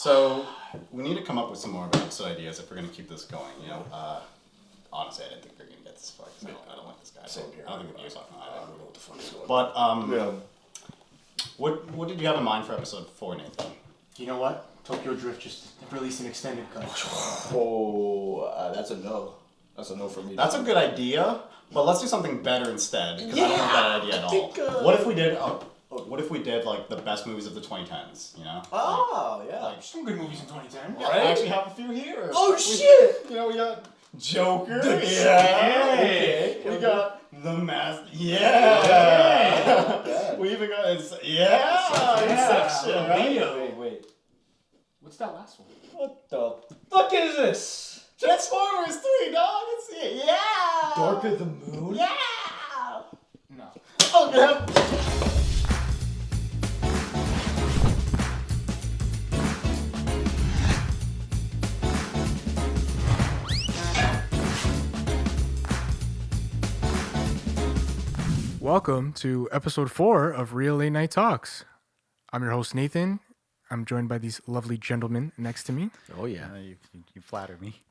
So we need to come up with some more episode ideas if we're going to keep this going. You know, honestly, I didn't think we were going to get this far because I don't like this guy. Same here. I don't think the viewers like him I either. don't know what the fuck is going But on. what did you have in mind for episode 4, Nathan? You know what? Tokyo Drift just released an extended cut. That's a no. That's a no for me. That's a good idea, but let's do something better instead because I don't like that idea at all. What if we did like the best movies of the 2010s? You know? Oh, yeah. Like, Some good movies in 2010. yeah, I actually have a few here. Oh, shit! You know, we got Joker. Okay. We got The Mask. Yeah. We even got Inception. Right? Wait. What's that last one? What the fuck is this? Transformers 3, dog. It's it. Yeah. Dark of the Moon? Yeah. No. Oh, yeah. Welcome to episode 4 of Real Late Night Talks. I'm your host, Nathan. I'm joined by these lovely gentlemen next to me. Oh, yeah. You flatter me.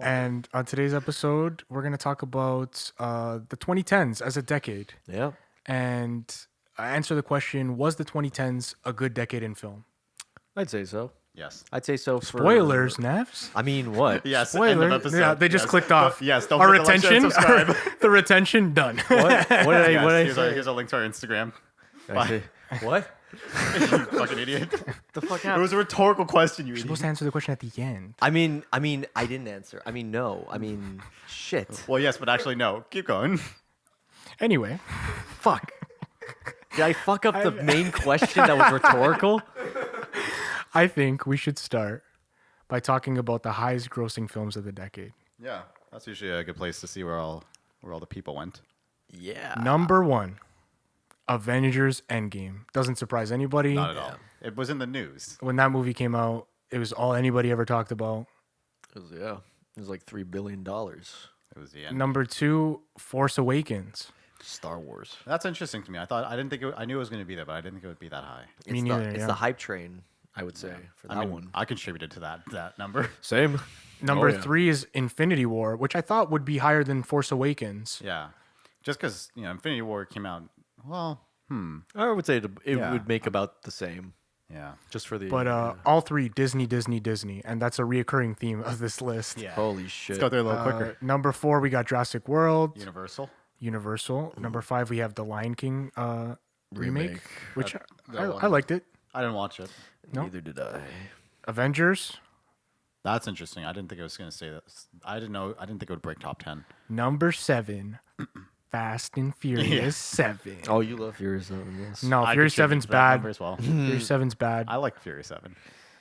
And on today's episode, we're going to talk about the 2010s as a decade. Yeah. And answer the question, was the 2010s a good decade in film? I'd say so. Yes. I'd say so for... Spoilers, Nevs. I mean, what? Yes. End of Spoilers. episode. Yeah, they just clicked off. Yes. Don't Our forget to like, share, and retention, subscribe. the retention, done. What? What did I, Yes, what did I here's, say? here's a link to our Instagram. Did I say? What? You fucking idiot. The fuck It happened? was a rhetorical question, you You're idiot. supposed to answer the question at the end. I mean, I didn't answer. I mean, no. I mean, shit. Well, yes, but actually, no. Keep going. Anyway, Fuck. Did I fuck up the main question that was rhetorical? I think we should start by talking about the highest grossing films of the decade. Yeah, that's usually a good place to see where all the people went. Yeah. Number 1, Avengers Endgame. Doesn't surprise anybody. Not at all. It was in the news. When that movie came out, it was all anybody ever talked about. It was like $3 billion. It was the end. Number 2, Force Awakens. Star Wars. That's interesting to me. I knew it was going to be there, but I didn't think it would be that high. Me It's neither, It's yeah. the hype train, I would say, for that one. I contributed to that number. Same. Number Oh, yeah. 3 is Infinity War, which I thought would be higher than Force Awakens. Yeah, just because Infinity War came out. Well, I would say it Yeah. would make about the same, yeah. just for the... But all 3, Disney, and that's a reoccurring theme of this list. Yeah. Holy shit. Let's go through it a little quicker. Number 4, we got Jurassic World, Universal. Number 5, we have the Lion King remake, which That I one. liked it. I didn't watch it. No. Neither did I. Avengers, That's interesting. I didn't think it was going to say that. I didn't think it would break top 10. number 7, Fast and Furious 7. Oh, you love Furious 7, yes. No, I Furious contributed 7's to that number bad. as well. Furious 7's bad. I like Fury 7.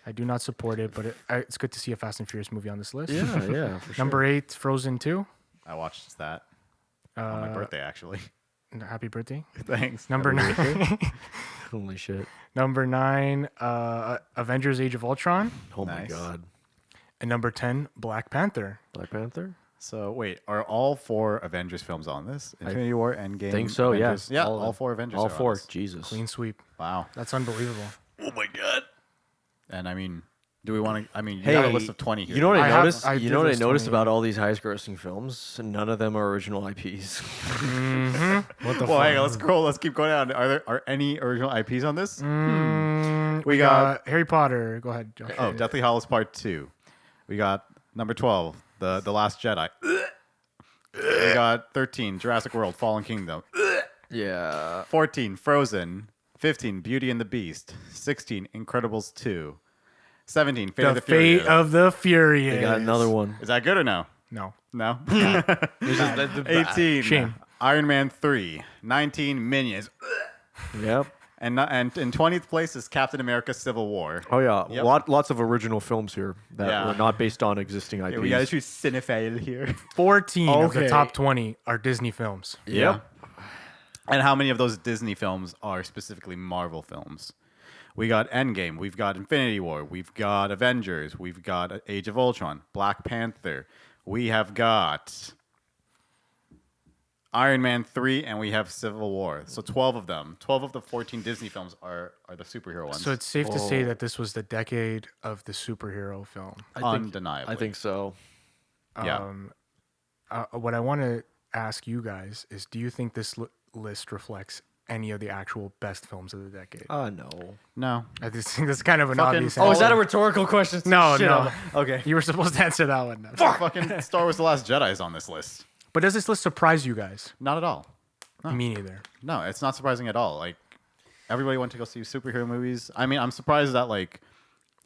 I do not support it, but it's good to see a Fast and Furious movie on this list. Yeah, for sure. Number 8, Frozen 2. I watched that on my birthday, actually. Happy birthday. Thanks. Number 9. Holy shit. Number 9, Avengers: Age of Ultron, Oh my Nice. god. and number 10, Black Panther. Black Panther? So wait, are all 4 Avengers films on this? Infinity War, Endgame. Think so, Avengers? yeah. Yeah, all 4 Avengers. All are on 4. this. Jesus. Clean sweep. Wow. That's unbelievable. Oh my god. And I mean, do we want to? I mean, you Hey, got a list of 20 here. You know what I, I have- noticed? I you did know what I list noticed 20. about all these highest grossing films? None of them are original IPs. What the Well, fuck? hang on, let's scroll. Let's keep going down. Are any original IPs on this? We got Harry Potter. Go ahead, Josh. Oh, Deathly Hallows Part 2. We got number 12, The Last Jedi. We got 13, Jurassic World, Fallen Kingdom. Yeah. 14, Frozen. 15, Beauty and the Beast. 16, Incredibles 2. 17, Fate of The the Fate Furious. of the Furious. They got another one. Is that good or no? No. No. There's just 18, Shame. Iron Man 3. 19, Minions. Yep. And in 20th place is Captain America Civil War. Oh yeah. Yep. Lots of original films here that Yeah. were not based on existing IPs. Yeah, we got to choose cinephile here. 14 of the Okay. top 20 are Disney films. Yep. And how many of those Disney films are specifically Marvel films? We got Endgame, we've got Infinity War, we've got Avengers, we've got Age of Ultron, Black Panther. We have got Iron Man 3, and we have Civil War. So 12 of them. 12 of the 14 Disney films are the superhero ones. So it's safe to say that this was the decade of the superhero film. Undeniably. I think so. Yeah. What I want to ask you guys is, do you think this list reflects any of the actual best films of the decade? No. No. I just think that's kind of an Fucking- obvious Oh, Oh, answer. is that a rhetorical question? No, Shit, no. I'm- Okay. You were supposed to answer that one. Fucking Star Wars The Last Jedi is on this list. But does this list surprise you guys? Not at all. Me neither. No, it's not surprising at all. Like, everybody went to go see superhero movies. I mean, I'm surprised that, like,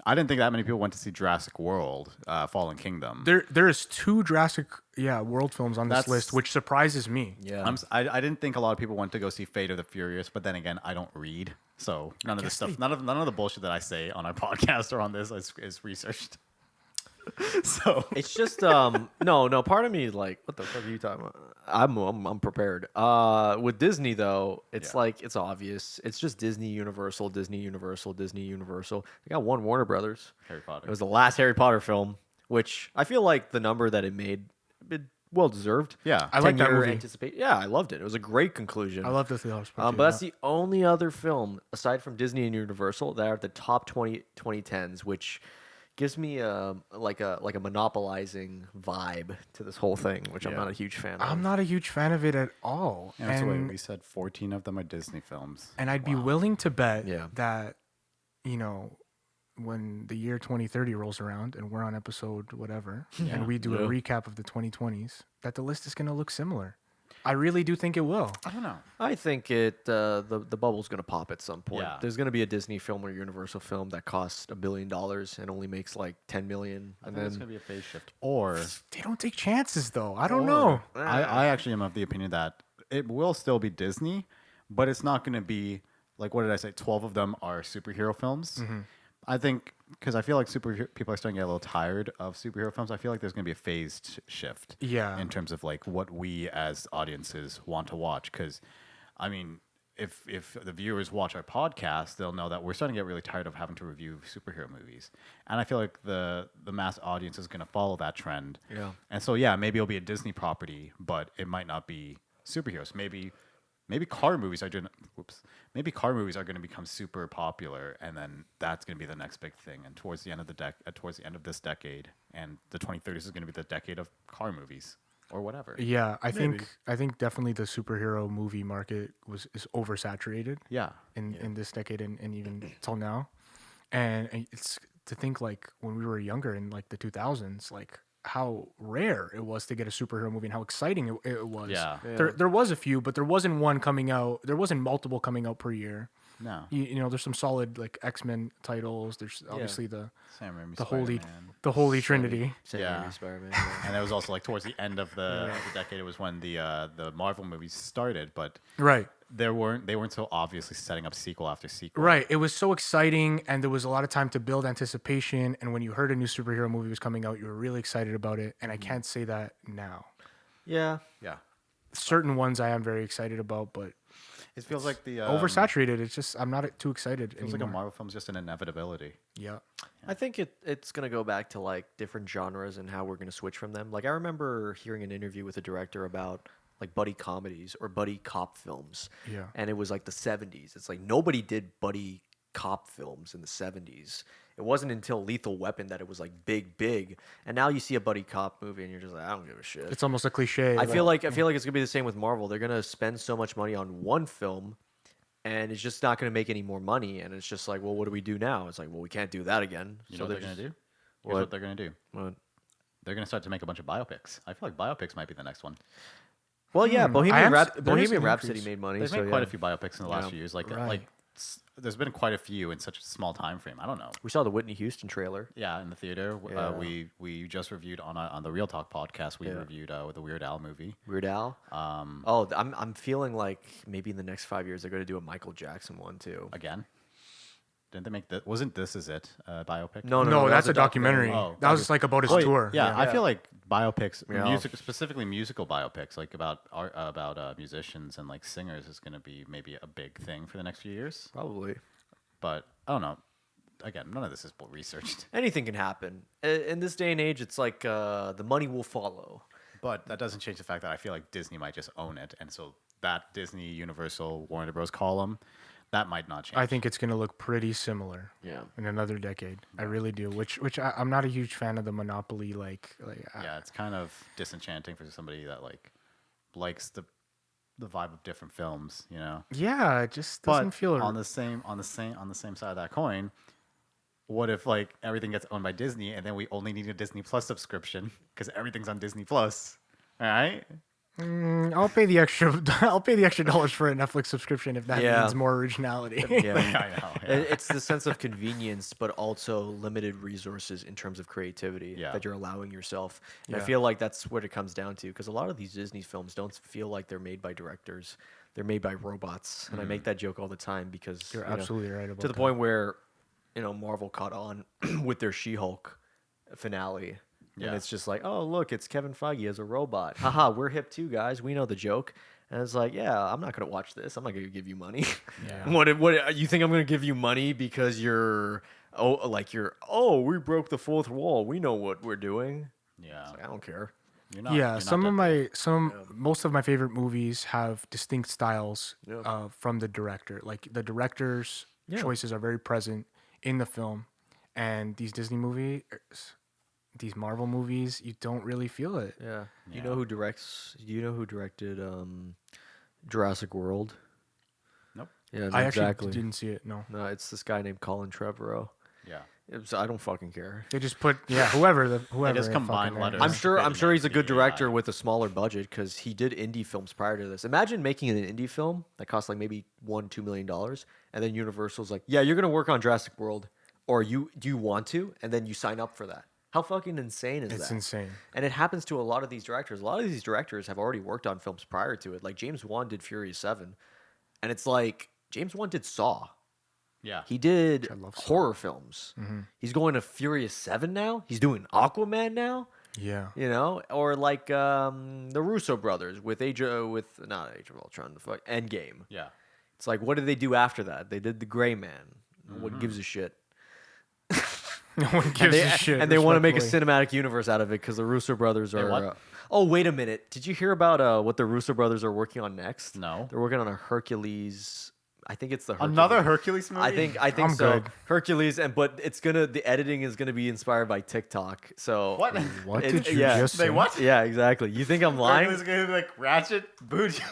I didn't think that many people went to see Jurassic World, Fallen Kingdom. There is 2 Jurassic World films on this That's- list, which surprises me. Yeah. I didn't think a lot of people went to go see Fate of the Furious, but then again, I don't read, so none of this stuff, none of the bullshit that I say on our podcast or on this is researched. So It's just no. Part of me is like, what the fuck are you talking about? I'm prepared. With Disney though, it's Yeah. like it's obvious. It's just Disney, Universal, Disney, Universal, Disney, Universal. They got one Warner Brothers. Harry Potter. It was the last Harry Potter film, which I feel like the number that it made, well deserved. Yeah. I like that 10-year movie. Yeah, I loved it. It was a great conclusion. I love the Theos. But that's the only other film aside from Disney and Universal that are at the top 2010s, which gives me like a monopolizing vibe to this whole thing, which I'm Yeah. not a huge fan of. I'm not a huge fan of it at all. Yeah, so wait, and we said 14 of them are Disney films. and I'd be willing to bet Yeah. that, when the year 2030 rolls around and we're on episode whatever, and we do a recap of the 2020s, that the list is going to look similar. I really do think it will. I don't know. I think the bubble's gonna pop at some point. Yeah. There's gonna be a Disney film or Universal film that costs $1 billion and only makes like 10 million, I and think it's then gonna be a phase shift. Or They don't take chances, though. I don't know. I actually am of the opinion that it will still be Disney, but it's not gonna be like, what did I say? 12 of them are superhero films. I think because I feel like people are starting to get a little tired of superhero films. I feel like there's going to be a phased shift. Yeah. In terms of like what we as audiences want to watch. Because, I mean, if the viewers watch our podcast, they'll know that we're starting to get really tired of having to review superhero movies. And I feel like the mass audience is going to follow that trend. Yeah. And so yeah, maybe it'll be a Disney property, but it might not be superheroes. Maybe car movies are doing. Maybe car movies are going to become super popular, and then that's going to be the next big thing. And towards the end of towards the end of this decade, and the 2030s is going to be the decade of car movies or whatever. Yeah, I think definitely the superhero movie market is oversaturated Yeah. in this decade and even till now. And it's to think, like, when we were younger in like the 2000s, like how rare it was to get a superhero movie and how exciting it was. Yeah. There was a few, but there wasn't one coming out. There wasn't multiple coming out per year. No. There's some solid like X-Men titles. There's obviously the Sam Raimi's holy Spider-Man. trinity. Sam Yeah. Raimi's Spider-Man, yeah. And it was also like towards the end of the decade. It was when the Marvel movies started, but Right. they weren't so obviously setting up sequel after sequel. Right. It was so exciting, and there was a lot of time to build anticipation. And when you heard a new superhero movie was coming out, you were really excited about it. And I can't say that now. Yeah. Yeah. Certain ones I am very excited about, but It feels like the oversaturated. It's just I'm not too excited Feels anymore. like a Marvel film's just an inevitability. Yeah. I think it's gonna go back to like different genres and how we're gonna switch from them. Like I remember hearing an interview with a director about like buddy comedies or buddy cop films. Yeah. And it was like the 70s. It's like nobody did buddy cop films in the 70s. It wasn't until Lethal Weapon that it was like big. And now you see a buddy cop movie and you're just like, I don't give a shit. It's almost a cliche. I feel like it's gonna be the same with Marvel. They're gonna spend so much money on one film, and it's just not gonna make any more money. And it's just like, well, what do we do now? It's like, well, we can't do that again. You know what they're gonna do? Here's What? what they're gonna do. What? They're gonna start to make a bunch of biopics. I feel like biopics might be the next one. Well, yeah, I am there is Bohemian an Rhapsody increase. made money. They've so made quite yeah. a few biopics in the last Yeah. few years. Right. There's been quite a few in such a small time frame. I don't know. We saw the Whitney Houston trailer. Yeah, in the theater. Yeah. We just reviewed on the Real Talk podcast. We Yeah. reviewed the Weird Al movie. Weird Al. I'm feeling like maybe in the next 5 years they're going to do a Michael Jackson one too. Again. Didn't they make that? Wasn't This Is It a biopic? No, that's a documentary. Oh, that was like about his tour. Yeah, I feel like biopics, Yeah. specifically musical biopics, like about art, about musicians and like singers, is going to be maybe a big thing for the next few years. Probably. But I don't know. Again, none of this is researched. Anything can happen. In this day and age, it's like the money will follow. But that doesn't change the fact that I feel like Disney might just own it, and so that Disney, Universal, Warner Bros. Column, that might not change. I think it's going to look pretty similar. Yeah. In another decade, I really do. Which I'm not a huge fan of the monopoly. Yeah, it's kind of disenchanting for somebody that likes the vibe of different films, you know. Yeah, it just doesn't But feel. on the same side of that coin, what if everything gets owned by Disney and then we only need a Disney Plus subscription because everything's on Disney Plus, all right? I'll pay the extra. I'll pay the extra dollars for a Netflix subscription if that Yeah. means more originality. Yeah. I know. Yeah. It's the sense of convenience, but also limited resources in terms of creativity Yeah. that you're allowing yourself. And I Yeah. feel like that's what it comes down to, because a lot of these Disney films don't feel like they're made by directors; they're made by robots. And I make that joke all the time because You're you know, absolutely right about to the that. point where Marvel caught on with their She-Hulk finale. Yeah. And it's just like, oh, look, it's Kevin Feige as a robot. Haha, we're hip too, guys. We know the joke. And it's like, yeah, I'm not going to watch this. I'm not going to give you money. Yeah. What you think I'm going to give you money because we broke the fourth wall. We know what we're doing. Yeah. It's like, I don't care. You're not, Yeah, you're not that most of my favorite movies have distinct styles Yeah. from the director. Like the director's Yeah. choices are very present in the film, and these these Marvel movies, you don't really feel it. Yeah. Yeah. Do you know who directed Jurassic World? Nope. Yeah, I exactly. actually didn't see it. No, No, it's this guy named Colin Trevorrow. Yeah. I don't fucking care. they just put whoever. just combine fucking letters. I'm It's sure. I'm creating sure that he's a good CGI. director with a smaller budget because he did indie films prior to this. Imagine making an indie film that costs like maybe $1-2 million, and then Universal's like, "Yeah, you're gonna work on Jurassic World, or do you want to?" And then you sign up for that. How fucking insane is It's that? insane. And it happens to a lot of these directors. A lot of these directors have already worked on films prior to it. Like James Wan did Furious 7, and it's like James Wan did Saw. Yeah. He did I love Saw. horror films. He's going to Furious 7 now. He's doing Aquaman now. Yeah, Or like the Russo brothers with not Age of Ultron, the fuck Endgame. Yeah. It's like, what did they do after that? They did The Gray Man. What gives a shit? no one gives a shit. And they want to make a respectfully. cinematic universe out of it because the Russo brothers are. what? Oh, wait a minute! Did you hear about what the Russo brothers are working on next? No. They're working on a Hercules. I think it's the Hercules. Another Hercules movie? I think I'm so. good. Hercules, but the editing is gonna be inspired by TikTok. So What? What It- did you yeah. just They say? what? Yeah, exactly. You think I'm lying? Hercules is gonna be like Ratchet, Booty.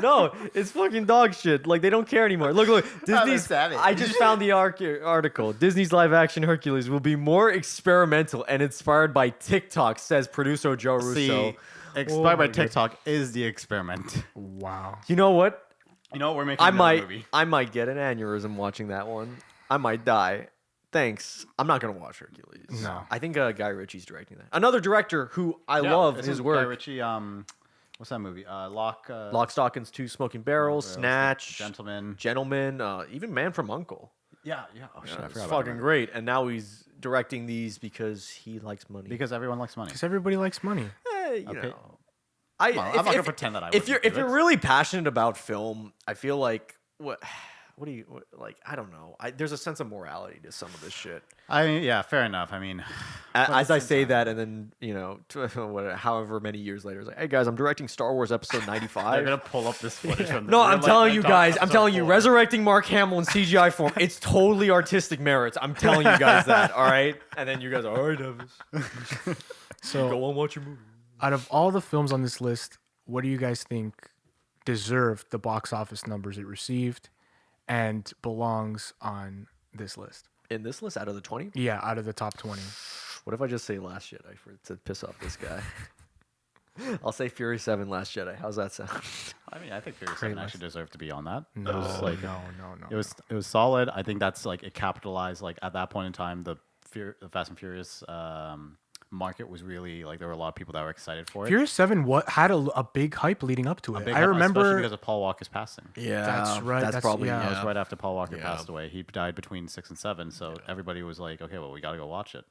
No, it's fucking dog shit. Like they don't care anymore. Look, Disney's. savage. I just found the article. Disney's live-action Hercules will be more experimental and inspired by TikTok, says producer Joe Russo. See, Oh inspired my by TikTok is the experiment. Wow. You know what? You know what? We're making I another movie. might get an aneurysm watching that one. I might die. Thanks. I'm not gonna watch Hercules. No. I think Guy Ritchie's directing that. Another director who I Yeah, love isn't his Guy work. Ritchie, what's that movie? Lock, Stock, and Two Smoking Barrels, Snatch, Gentleman. Gentleman, even Man from U.N.C.L.E. Yeah, yeah. Oh shit, I It's forgot about fucking that. great. And now he's directing these because he likes money. Because everyone likes money. Because everybody likes money. You Okay. know. I'm I'm not gonna pretend that I if you're wouldn't do if you're it. really passionate about film, I feel like I don't know. There's a sense of morality to some of this shit. I mean, yeah, fair enough. I mean, As I say that, and then however many years later, it's like, hey guys, I'm directing Star Wars Episode they're 95. gonna pull up this footage from. No, I'm telling you Dog guys. I'm Episode telling you, 4. resurrecting Mark Hamill in CGI form. It's totally artistic merits. I'm telling you guys that. All right, and then you guys are all right, Davis. So Go on, watch your movie. out of all the films on this list, what do you guys think deserved the box office numbers it received and belongs on this list? In this list, out of the 20, Yeah, out of the top 20. what if I just say Last Jedi to piss off this guy? I'll say Fury 7, Last Jedi. How's that sound? I mean, I think Furious 7 actually deserved to be on that. No, It was like no. it was solid. I think that's like it capitalized. Like at that point in time, the Fast and Furious market was really like there were a lot of people that were excited for it. Furious 7 had a big hype leading up to it. Big I hype, remember especially because of Paul Walker's passing. Yeah, That's right, That's that's- probably yeah. That was right after Paul Walker Yeah. passed away. He died between 6 and 7, so everybody was like, "Okay, well, we got to go watch it."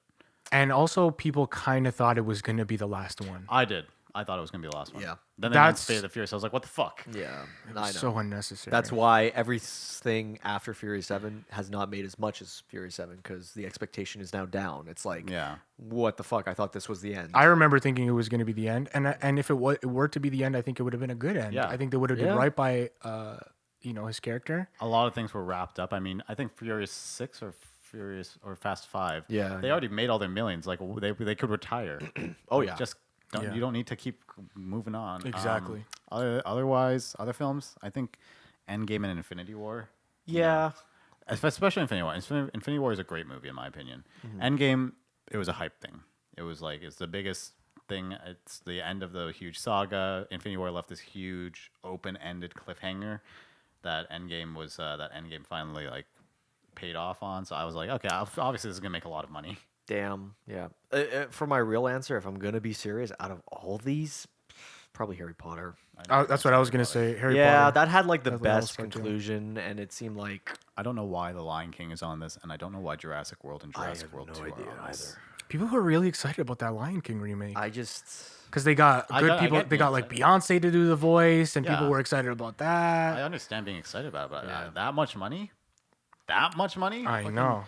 and also people kind of thought it was going to be the last one. I did. I thought it was gonna be the last one. Yeah. Then they That's- announced Fate of the Furious. I was like, what the fuck? Yeah, I know. So unnecessary. That's why everything after Fury 7 has not made as much as Fury 7 because the expectation is now down. It's like, Yeah. what the fuck? I thought this was the end. I remember thinking it was going to be the end, and if it were to be the end, I think it would have been a good end. Yeah. I think they would have did Yeah. right by his character. A lot of things were wrapped up. I mean, I think Furious 6 or Fast 5. Yeah. They already made all their millions. Like they could retire. Oh, yeah. Just don't, Yeah. you don't need to keep moving on. Exactly. Otherwise, other films, I think Endgame and Infinity War. yeah. Especially Infinity War. Infinity War is a great movie in my opinion. Endgame, it was a hype thing. It was like it's the biggest thing. It's the end of the huge saga. Infinity War left this huge open-ended cliffhanger that Endgame finally like paid off on. So I was like, okay, obviously this is gonna make a lot of money. Damn. Yeah. For my real answer, if I'm going to be serious, out of all these, probably Harry Potter. That's what I was going to say. Harry yeah, Potter. that had like the That's what I was best thinking. conclusion, and it seemed like I don't know why The Lion King is on this, and I don't know why Jurassic World and Jurassic World 2 are on this. People were really excited about that Lion King remake I just. because they got I good got- I people. get They being got like Beyonce to do the voice, and people Yeah. were excited about I that. understand being excited about it, but Yeah. that much money? That much money? I Fucking know.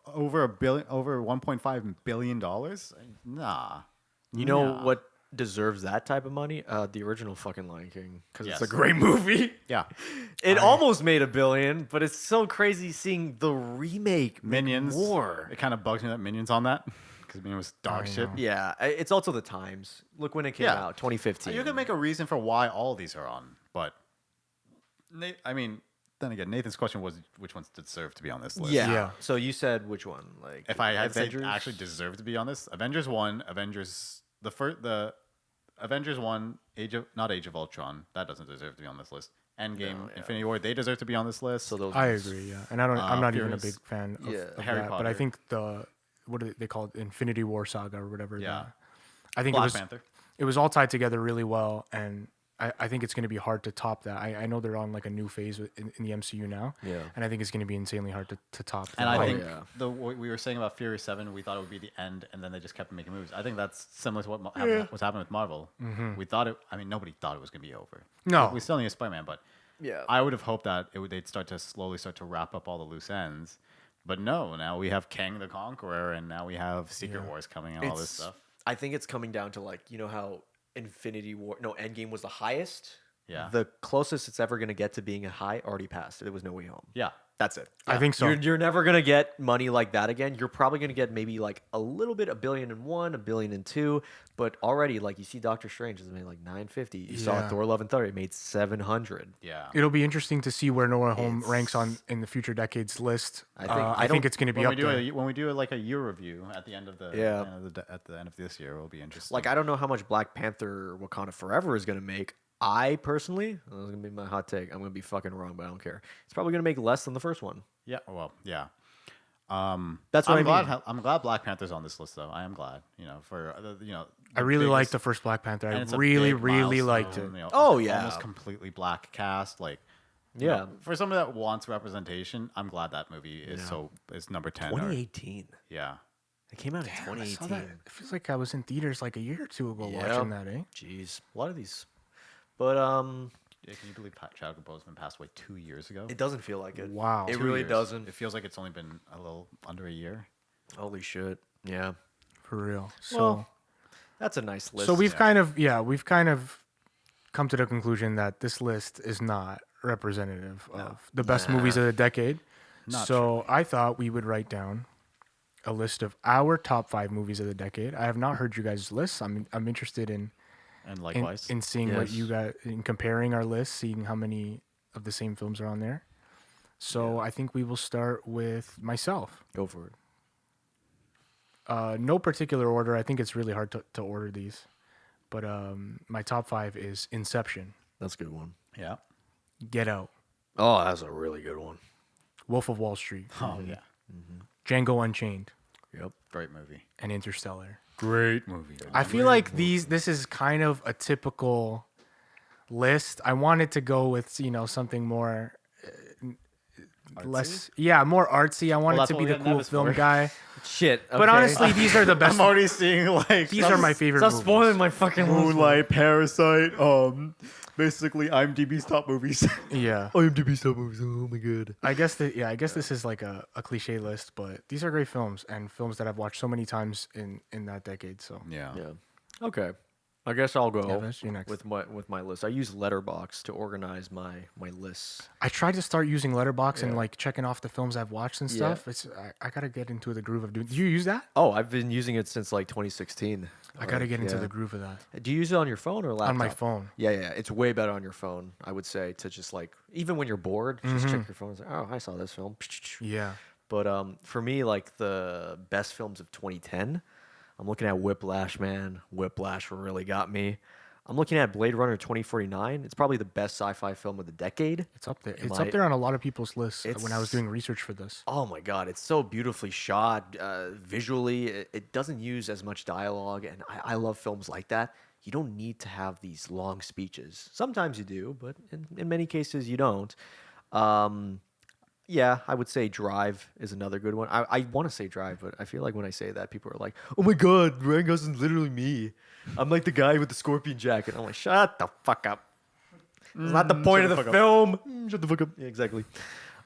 Over $1.5 billion? Nah. You know Nah. what deserves that type of money? The original fucking Lion King, because it's a Yes. great movie. Yeah. It almost made $1 billion, but it's so crazy seeing the remake make Minions. more. It kind of bugs me that Minions on that because Minions was dog I shit. know. Yeah, it's also the times. Look when it came Yeah. out, 2015. You can make a reason for why all these are on, but I mean, then again, Nathan's question was which ones deserve to be on this list. Yeah. Yeah. So you said which one? Like If I had to Avengers? say actually deserve to be on this, Avengers 1, the Avengers 1, not Age of Ultron, that doesn't deserve to be on this list. Endgame, No, yeah. Infinity War, they deserve to be on this list. So those. I ones. agree. Yeah, and I'm not even a Furious. big fan of, Yeah. of Harry that. But Potter. I think what do they call it? Infinity War saga or whatever. Yeah. I think Black Panther. it was all tied together really well, and I think it's going to be hard to top that. I know they're on like a new phase in the MCU now, Yeah. and I think it's going to be insanely hard to top. And that. I think yeah. what we were saying about Fury 7, we thought it would be the end, and then they just kept making movies. I think that's similar to what was happening with Marvel. We thought it. I mean, nobody thought it was going to be over. No. we still need a Spider-Man, but Yeah. I would have hoped that they'd slowly start to wrap up all the loose ends. But no, now we have Kang the Conqueror, and now we have Secret Wars coming and all this stuff. I think it's coming down to like how Endgame was the highest. Yeah. The closest it's ever gonna get to being a high already passed. It was No Way Home. Yeah. That's it. I think so. You're never gonna get money like that again. You're probably gonna get maybe like a little bit, $1.1 billion, $1.2 billion, but already like you see Doctor Strange has made like 950. You saw Yeah. Thor: Love and Thunder, it made 700. Yeah. It'll be interesting to see where No Way Home It's- ranks in the future decades list. I think- I think it's going to be When up we do there. when we do like a year review at the end of the Yeah. at the end of this year, it'll be interesting. Like I don't know how much Black Panther Wakanda Forever is gonna make. I personally, this is gonna be my hot take. I'm gonna be fucking wrong, but I don't care. It's probably gonna make less than the first one. yeah. Well, yeah. That's what I'm I glad. mean. I'm glad Black Panther's on this list, though. I am glad. For I really biggest- liked the first Black Panther. and I it's a really, big really liked it. milestone, Oh, yeah. almost completely black cast. Like, Yeah. for someone that wants representation, I'm glad that movie is number 10. 2018. Yeah. It came out in Damn, I saw 2018. that. It feels like I was in theaters like a year or two ago Yeah. watching that. Jeez, a lot of these. But Yeah, can you believe Chadwick Boseman passed away 2 years ago? it doesn't feel like it. Wow. It 2 really years. doesn't. It feels like it's only been a little under a year. Holy shit. Yeah. For real. So Well, that's a nice list. so we've yeah. kind of come to the conclusion that this list is not representative of the best movies of the decade. Not So I thought we would write down a list of our top 5 movies of the decade. I have not heard you guys' lists. I'm interested in And likewise. in seeing what Yes. you got in comparing our lists, seeing how many of the same films are on there. So I think we will start with myself. Go for it. No particular order. I think it's really hard to order these, but my top 5 is Inception, That's a good one. yeah. Get Out, Oh, that's a really good one. Wolf of Wall Street, Oh, yeah. Django Unchained, Yep. Great movie. and Interstellar. Great movie. I feel like this is kind of a typical list. I wanted to go with something more less more artsy. I wanted that's to what be we the had cool Nevis film for. guy. Shit. But okay. honestly, these are the best. I'm already seeing like These are my favorite Stop movies. spoiling my fucking Moonlight, Parasite, basically IMDb's top movies. Yeah. IMDb top movies. Oh my god. I guess this is like a cliche list, but these are great films and films that I've watched so many times in that decade. So Yeah. Yeah. Okay. I guess I'll go Yeah, Vince, you next. with my list. I use Letterbox to organize my lists. I tried to start using Letterbox and like checking off the films I've watched and Yeah. stuff. I gotta get into the groove of doing. Do you use that? Oh, I've been using it since like 2016. I gotta get into yeah. the groove of that Do you use it on your phone or laptop? on my phone. Yeah, yeah, it's way better on your phone. I would say to just like even when you're bored, just check your phone. And say, oh, I saw this film. Yeah. But for me, like the best films of 2010, I'm looking at Whiplash. Man, Whiplash really got me. I'm looking at Blade Runner 2049. It's probably the best sci-fi film of the decade. It's up there. Am It's I- up there on a lot of people's lists when I It's- was doing research for this. Oh my god, it's so beautifully shot. Visually, it doesn't use as much dialogue, and I love films like that. You don't need to have these long speeches. Sometimes you do, but in many cases you don't. Yeah, I would say Drive is another good one. I want to say Drive, but I feel like when I say that, people are like, "Oh my god, Ryan Gosling's literally me. I'm like the guy with the scorpion jacket." I'm like, "Shut the fuck up. It's not the point of the film. Shut the fuck up." Yeah, exactly.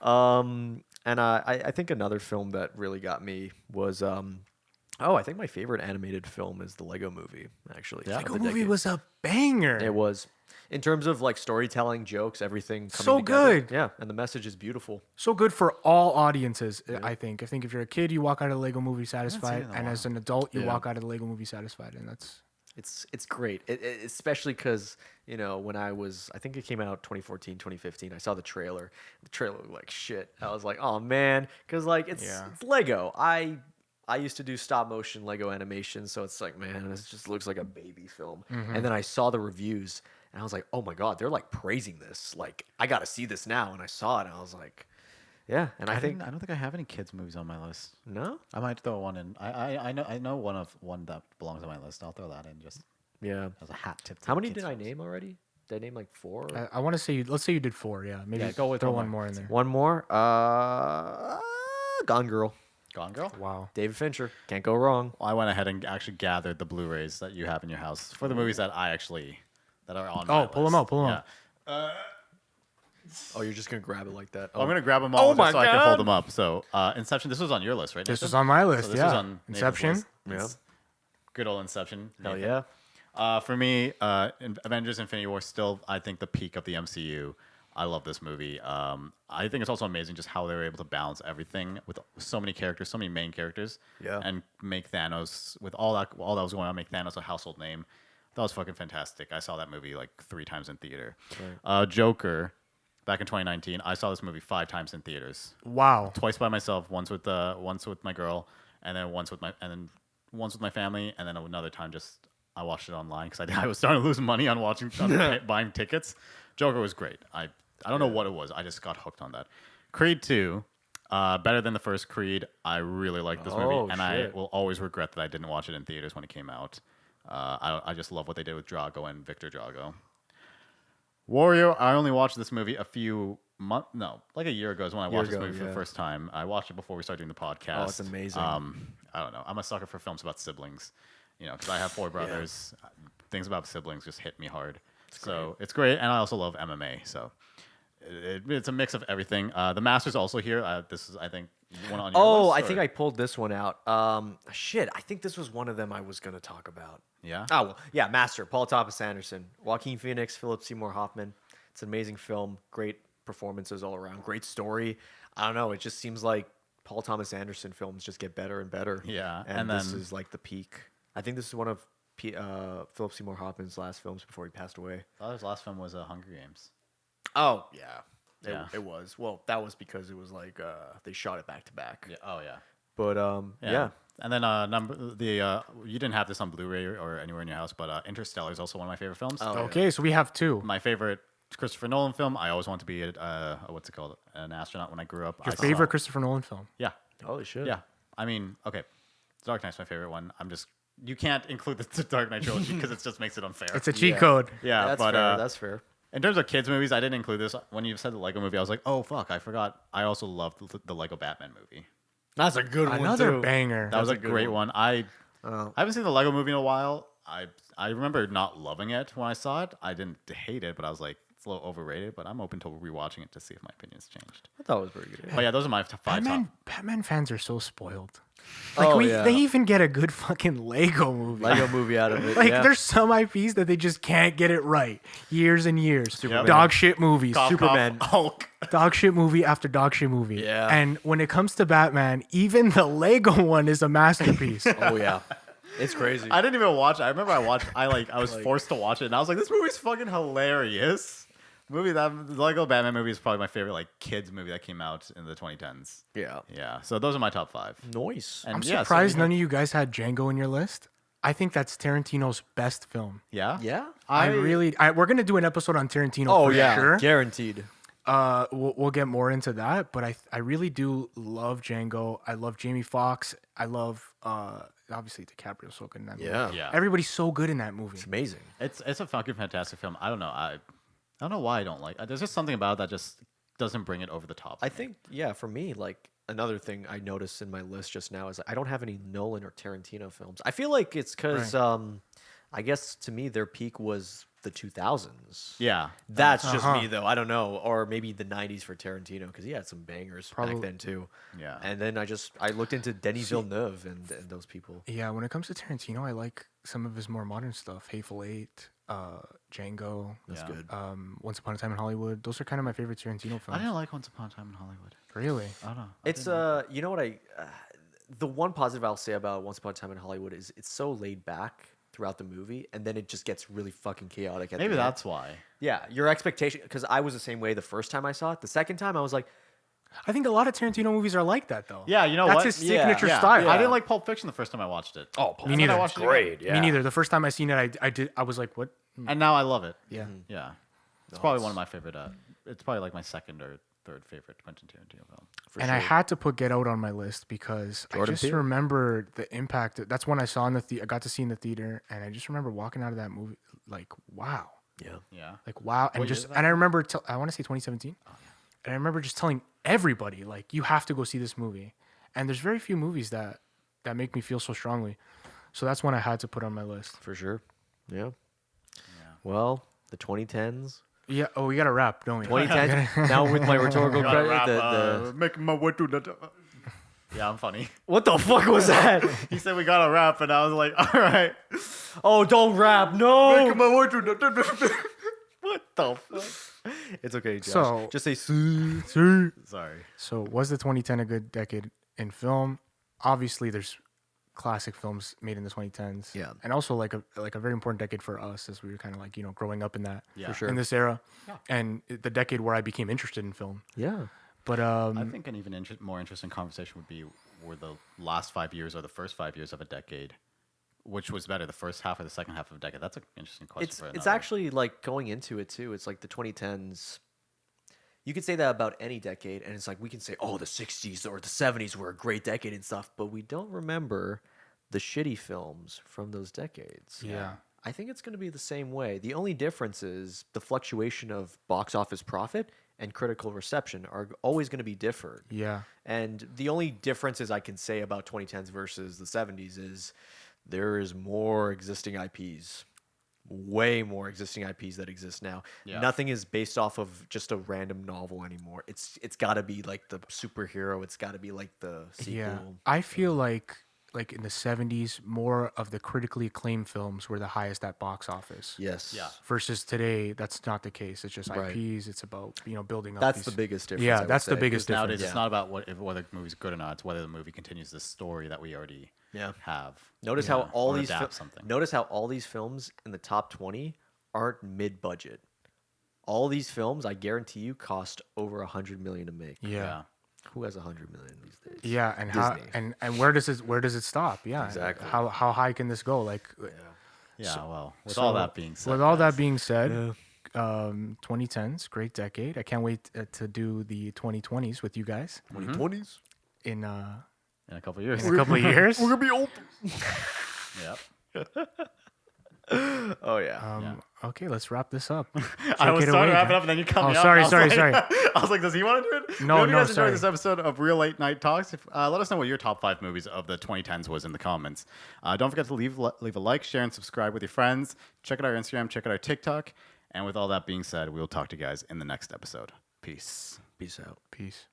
And I think another film that really got me was I think my favorite animated film is the Lego Movie. Actually, Yeah. of the Lego movie decade. was a banger. It was. In terms of like storytelling, jokes, everything. Coming So together. good. Yeah, and the message is beautiful. So good for all audiences, I think. I think if you're a kid, you walk out of the Lego movie satisfied, it in a and while. as an adult, you Yeah. walk out of the Lego movie satisfied, and that's It's great, especially because when I think it came out 2014, 2015. I saw the trailer. The trailer looked like shit. I was like, oh man, because like it's Lego. I used to do stop motion Lego animation, so it's like, man, this just looks like a baby film. And then I saw the reviews, and I was like, oh my god, they're like praising this. Like I got to see this now. And I saw it, and I was like, yeah. And I think I don't think I have any kids movies on my list. no, I might throw one in. I know one that belongs on my list. I'll throw that in just yeah. as a hat tip. to How the many kids did I films. name already? Did I name like 4? I want to say. Let's say you did 4. Yeah, maybe Yeah, go with throw one one more. more in there. One more. Gone Girl. Gone Girl? Wow. David Fincher. Can't go wrong. Well, I went ahead and actually gathered the Blu-rays that you have in your house for the movies that are on. Oh, my pull 'em list. out, pull 'em Yeah. out. Oh, you're just gonna grab it like that. I'm gonna grab them all Oh just my so I can God. hold them up. So, Inception. This was on your list, right? This Nathan? was on my list. So this yeah. was on Nathan's Inception. list. Yeah. It's Good old Inception. Hell Nathan. yeah. For me, Avengers: Infinity War still, I think, the peak of the MCU. I love this movie. I think it's also amazing just how they were able to balance everything with so many characters, so many main characters, Yeah. and make Thanos with all that was going on, make Thanos a household name. That was fucking fantastic. I saw that movie like 3 times in theater. Joker, back in 2019, I saw this movie 5 times in theaters. Wow. Twice by myself, once with my girl, and then once with my family, and then another time just I watched it online because I was starting to lose money on buying tickets. Joker was great. I don't know what it was. I just got hooked on that. Creed 2, better than the first Creed. I really like this Oh, movie, and I shit. will always regret that I didn't watch it in theaters when it came out. I just love what they did with Drago and Victor Drago. Warrior, I only watched this movie like a year ago is when I watched this ago, movie for the yeah. first time. I watched it before we started doing the podcast. Oh, it's amazing. I don't know. I'm a sucker for films about siblings, because I have 4 brothers. Things about siblings just hit me hard. It's great, and I also love MMA. So it's a mix of everything. The Master's also here. This is, I think, one on your Oh, list. I think or- I pulled this one out. Shit, I think this was one of them I was gonna talk about. Yeah. Oh, well, yeah, Master, Paul Thomas Anderson, Joaquin Phoenix, Philip Seymour Hoffman. It's an amazing film. Great performances all around. Great story. I don't know. It just seems like Paul Thomas Anderson films just get better and better. Yeah, and and this then- is like the peak. I think this is one of Philip Seymour Hoffman's last films before he passed away. I thought his last film was Hunger Games. Oh yeah, Yeah. It was. Well, that was because it was like they shot it back to back. Yeah. Oh yeah. But yeah. And then you didn't have this on Blu-ray or anywhere in your house, but Interstellar is also one of my favorite films. Oh, yeah. Okay, so we have 2. My favorite Christopher Nolan film. I always wanted to be what's it called? An astronaut when I grew up. Your I saw- favorite Christopher Nolan film? Yeah. Holy shit. Yeah. I mean, okay. Dark Knight's my favorite one. You can't include the Dark Knight trilogy because it just makes it unfair. It's a cheat Yeah. code. yeah, That's but fair. That's fair. in terms of kids movies, I didn't include this. When you said the Lego movie, I was like, oh fuck, I forgot. I also loved the Lego Batman movie. That's a good Another banger. That was a a good great one. I Oh. haven't seen the Lego Movie in a while. I remember not loving it when I saw it. I didn't hate it, but I was like, it's a little overrated. But I'm open to rewatching it to see if my opinion's changed. I thought it was pretty good. But yeah, those are my five top. Batman fans are so spoiled. Like Oh, they even get a good fucking Lego movie. Lego movie out of it. Like yeah. there's some IPs that they just can't get it right. Years and years. Superman. Dog shit movies. Cough, Superman. cough, Hulk. Dog shit movie after dog shit movie. Yeah. And when it comes to Batman, even the Lego one is a masterpiece. Oh yeah, it's crazy. I didn't even watch it. I remember I was forced to watch it, and I was like, this movie's fucking hilarious. The Lego Batman movie is probably my favorite like kids movie that came out in the 2010s. Yeah. Yeah, so those are my top 5. Noise. And I'm yeah, so surprised we had- none of you guys had Django in your list. I think that's Tarantino's best film. Yeah, Yeah. We're gonna do an episode on Tarantino Oh for yeah. sure. Guaranteed. We'll get more into that, but I really do love Django. I love Jamie Foxx. I love obviously DiCaprio's so good in that movie. Yeah. Yeah. Everybody's so good in that movie. It's amazing. It's a fucking fantastic film. I don't know. I don't know why I don't like. There's just something about it that just doesn't bring it over the top. I for me. think yeah, for me, like another thing I noticed in my list just now is I don't have any Nolan or Tarantino films. I feel like it's because I guess to me their peak was the 2000s. Yeah, That's just Uh-huh. me though. I don't know, or maybe the 90s for Tarantino because he had some bangers Probably- back then too. yeah. And then I looked into Denis Villeneuve and those people. Yeah, when it comes to Tarantino, I like some of his more modern stuff. Hateful Eight, Django, That's Yeah. good. Once Upon a Time in Hollywood. Those are kind of my favorite Tarantino I films. didn't like Once Upon a Time in Hollywood. Really? I don't know. It's you know what the one positive I'll say about Once Upon a Time in Hollywood is it's so laid back throughout the movie, and then it just gets really fucking chaotic. At Maybe the end. that's why. Yeah, your expectation because I was the same way the first time I saw it. The second time I was like, I think a lot of Tarantino movies are like that, though. Yeah, you know That's what? his Yeah. signature Yeah. style. I didn't like Pulp Fiction the first time I watched it. oh, Me neither. I watched it again. Me neither. The first time I seen it, I was like, what? And now I love it. Yeah. Yeah, it's probably one of my favorite. It's probably like my second or third favorite Quentin Tarantino film. For And sure. I had to put Get Out on my list because Jordan I just Peele. remember the impact. That's when I saw in I got to see in the theater, and I just remember walking out of that movie like, wow, yeah. Yeah. like wow, and What year just is that? and I remember I want to say 2017, and I remember just telling everybody like, you have to go see this movie. And there's very few movies that make me feel so strongly, so that's one I had to put on my list. For sure. Yeah. Well, the 2010s. Yeah. Oh, we got to wrap, don't we? 2010s. Now with my rhetorical Gotta credit, wrap, the making my way to the. Yeah, I'm funny. what the fuck was that? He said we gotta wrap, and I was like, all right. Oh, don't rap! No. Making my way to the. What the fuck? It's okay, Josh. So- Just say "Sue." Sorry. So was the 2010 a good decade in film? Obviously, there's classic films made in the 2010s. Yeah. And also like a very important decade for us as we were kind of like, growing up in that Yeah. For sure. in this era, and the decade where I became interested in film. Yeah. But I think an even more interesting conversation would be were the last 5 years or the first 5 years of a decade, which was better, the first half or the second half of a decade? That's an interesting question. It's for it's another- actually like going into it too. It's like the 2010s. You could say that about any decade, and it's like we can say, oh, the 60s or the 70s were a great decade and stuff, but we don't remember the shitty films from those decades. yeah. I think it's going to be the same way. The only difference is the fluctuation of box office profit and critical reception are always going to be different. Yeah. And the only differences I can say about 2010s versus the 70s is there is more existing IPs, way more existing IPs that exist now. Yeah. Nothing is based off of just a random novel anymore. It's got to be like the superhero. It's got to be like the sequel. Yeah. I feel like in the 70s, more of the critically acclaimed films were the highest at box office. Yes. Yeah. Versus today, that's not the case. It's just Right. IPs. It's about building up. That's these- the biggest difference. Yeah, I would that's the say. biggest Because nowadays difference. it's not about whether the movie's good or not. It's whether the movie continues the story that we already Yeah. have. Notice Yeah. how all Or these adapt something. notice how all these films in the top 20 aren't mid-budget. All these films, I guarantee you, cost over $100 million to make. Yeah. Who has $100 million these days? Yeah, and how Disney. and where does it stop? Yeah, Exactly. How high can this go? Like, Yeah, well, with so all that being said. with all that guys, being said, 2010s, great decade. I can't wait to do the 2020s with you guys 2020s. in in a couple years. a couple of years. We're gonna be old. Yep. Oh yeah. Yeah. Okay, let's wrap this up. I Take was it starting away, to wrap it man. up, and then you cut Oh, me off. sorry, I was sorry, like- sorry. I was like, does he want to do it? No, We hope you no, guys enjoyed sorry. this episode of Real Late Night Talks. Let us know what your top 5 movies of the 2010s was in the comments. Don't forget to leave a like, share, and subscribe with your friends. Check out our Instagram, check out our TikTok. And with all that being said, we will talk to you guys in the next episode. Peace. Peace out. Peace.